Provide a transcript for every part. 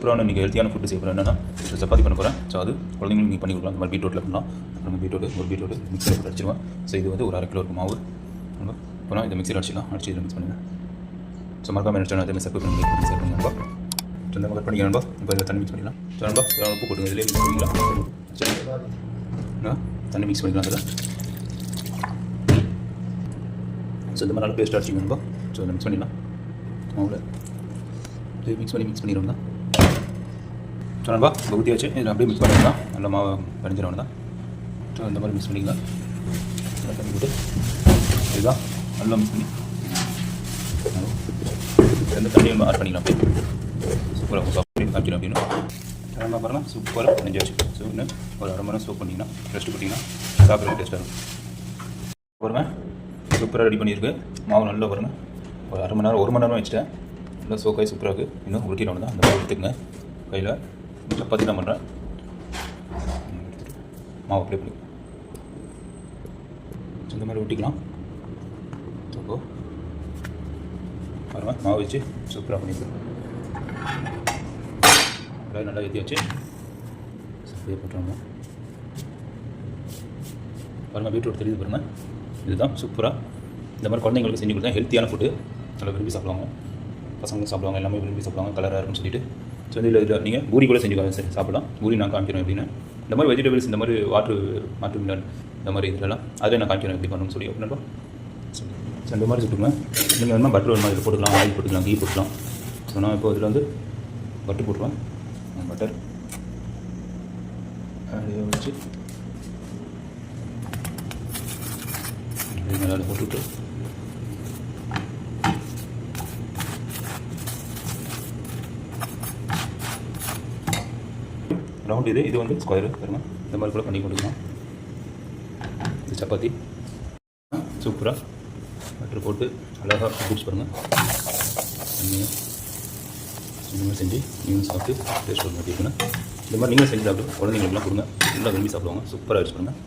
அப்புறம் இன்றைக்கி ஹெல்த்தியான ஃபுட்டு செய்ய போகிறேன் என்னென்னா சப்பாத்தி பண்ண போகிறேன். ஸோ அது குழந்தைங்களுக்கு நீங்கள் பண்ணி கொடுக்கலாம். இந்த மாதிரி பீட்ரூட்டில் பண்ணலாம். அப்புறம் பீட்ரூட்டு மிக்ஸில் போட்டு அடிச்சிடுவேன். ஸோ இது வந்து ஒரு 1/2 கிலோ இருக்கும் மாவு. அப்புறம் இதை மிக்ஸில் அடிச்சிடலாம். அடிச்சு இதில் மிக்ஸ் பண்ணுங்கள். ஸோ மறக்காமல் என்ன அதே மாதிரி சர்க்கரை பண்ணி மிக்ஸ் பண்ணிக்கணும்பா. ஸோ இந்த மாதிரி பண்ணிக்கணும்பா. இப்போ இதில் தண்ணி மிக்ஸ் பண்ணிக்கலாம். ஸோ நண்பா உப்பு போட்டுங்க. இதிலே மிக்ஸ் பண்ணிக்கலாம். தண்ணி மிக்ஸ் பண்ணிக்கலாம் அதில். ஸோ இந்த மாதிரி நல்லா பேஸ்ட் அடிச்சிக்கணும்பா. ஸோ இதை மிக்ஸ் பண்ணிடலாம். மாவில் இது மிக்ஸ் பண்ணிடுவோம் தான். ஸோ நண்பா இப்போ ஊற்றியாச்சு. இதில் அப்படியே மிக்ஸ் பண்ணிடலாம். நல்லா மாவு பறிஞ்சிடணும் தான். ஸோ இந்த மாதிரி மிக்ஸ் பண்ணிக்கலாம். தண்ணி போட்டு இதுதான் நல்லா மிக்ஸ் பண்ணி எந்த தண்ணியும் ஆட் பண்ணிக்கலாம். அப்படியே சூப்பராக காமிச்சிடும் அப்படின்னு நண்பா பாருங்கள். சூப்பராக பண்ணிஞ்சாச்சு. ஸோ இன்னும் ஒரு 1/2 மணி நேரம் சோப் பண்ணிங்கன்னா ரெஸ்ட் பண்ணிங்கன்னா சாப்பிட்றது டேஸ்ட்டாக இருக்கும். பாருங்கள் சூப்பராக ரெடி பண்ணியிருக்கு. மாவு நல்லா பாருங்கள். ஒரு 1/2 மணி நேரம் 1 மணி நேரம் வச்சுட்டேன். நல்லா சோக்காய் சூப்பராக இருக்குது. இன்னும் உருட்டிடணும் தான். அந்த மாதிரி எடுத்துக்கங்க. கையில் சப்பாத்தி தான் பண்ணுறேன். மாவு அப்ளை பண்ணி இந்த மாதிரி ஊட்டிக்கலாம். ஸோ பாருங்கள் மாவு வச்சு சூப்பராக பண்ணிக்கலாம். நல்லா ஏற்றி வச்சு அப்படியே போட்டுருவாங்க. பாருங்கள் பீட்ரூட் தெரியுது பாருங்கள். இதுதான் சூப்பராக இந்த மாதிரி குழந்தைங்களுக்கு செஞ்சு கொடுத்தா ஹெல்த்தியான ஃபுட்டு. நல்லா விரும்பி சாப்பிடுவாங்க. பசங்களும் சாப்பிடுவாங்க. எல்லாமே விரும்பி சாப்பிடுவாங்க. கலராக இருக்குன்னு சொல்லிட்டு ஸோ இதில் நீங்கள் பூரி கூட செஞ்சு சாப்பிடலாம். பூரி நான் காமிக்கிறேன் எப்படின்னா இந்த மாதிரி வெஜிடபிள்ஸ் இந்த மாதிரி மாற்று மில்லன் இந்த மாதிரி இதெல்லாம் அதை நான் காமிக்கிறேன் எப்படி பண்ணணும்னு சொல்லி அப்படின்னா ஸோ இந்த மாதிரி சுட்டுக்குவேன். நீங்கள் வேணுமா பட்டர் வேணுமா இதில் போட்டுக்கலாம். ஆயில் போட்டுக்கலாம். கீ போட்டுக்கலாம். ஸோ நான் இப்போ இதில் வந்து பட்டர் போட்டுருவேன். பட்டர் அப்படியே வச்சு நல்லா போட்டுவிட்டு ரவுண்ட் இது வந்து ஸ்கொயரு பாருங்க. இந்த மாதிரி கூட பண்ணி கொடுக்கலாம். இது சப்பாத்தி சூப்பராக பட்டர் போட்டு அழகாக ஃப்ரூட்ஸ் பாருங்கள். இந்த மாதிரி செஞ்சு நீங்களும் சாப்பிட்டு டேஸ்ட் பண்ண மாட்டேங்குதுன்னா இந்த மாதிரி நீங்களும் செஞ்சு சாப்பிட்டு குழந்தைங்களுக்குலாம் கொடுங்க. நல்லா விரும்பி சாப்பிடுவாங்க. சூப்பராக வச்சு பண்ணுங்கள்.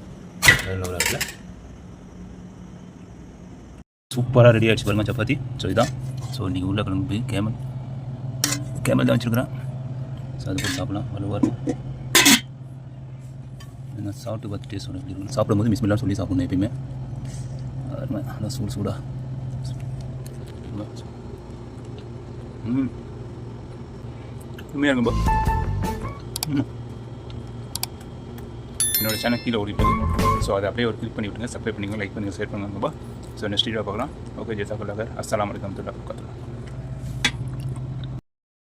நல்ல ஒரு இடத்துல சூப்பராக ரெடி ஆகிடுச்சு பாருங்கள் சப்பாத்தி. ஸோ இதுதான். ஸோ இன்றைக்கி உள்ள கிழங்கு போய் கேமல் தான் வச்சுருக்கிறேன். ஸோ அது போட்டு சாப்பிட்லாம். வலுவாக இருக்கும். நான் சாப்பிட்டு பார்த்து டேஸ்ட் எப்படி இருக்கும். சாப்பிடும்போது மிஸ்மில்லாம் சொல்லி சாப்பிடணும் எப்பயுமே. நல்லா சூடாக உண்மையாக இருக்கும்பா. என்னோடய சேனல் கீழே ஓடிட்டு. ஸோ அதை அப்படியே ஒரு கிளிக் பண்ணி விட்டுங்க. சப்ஸ்கிரைப் பண்ணிங்க, லைக் பண்ணுங்கள், ஷேர் பண்ணுங்கப்பா. ஸோ நெக்ஸ்ட் வீடியோ பார்க்கலாம். ஓகே ஜெசாக்குல்லாக. அஸ்ஸலாமு அலைக்கும் வரஹ்மத்துல்லாஹி வபரகாத்துஹு.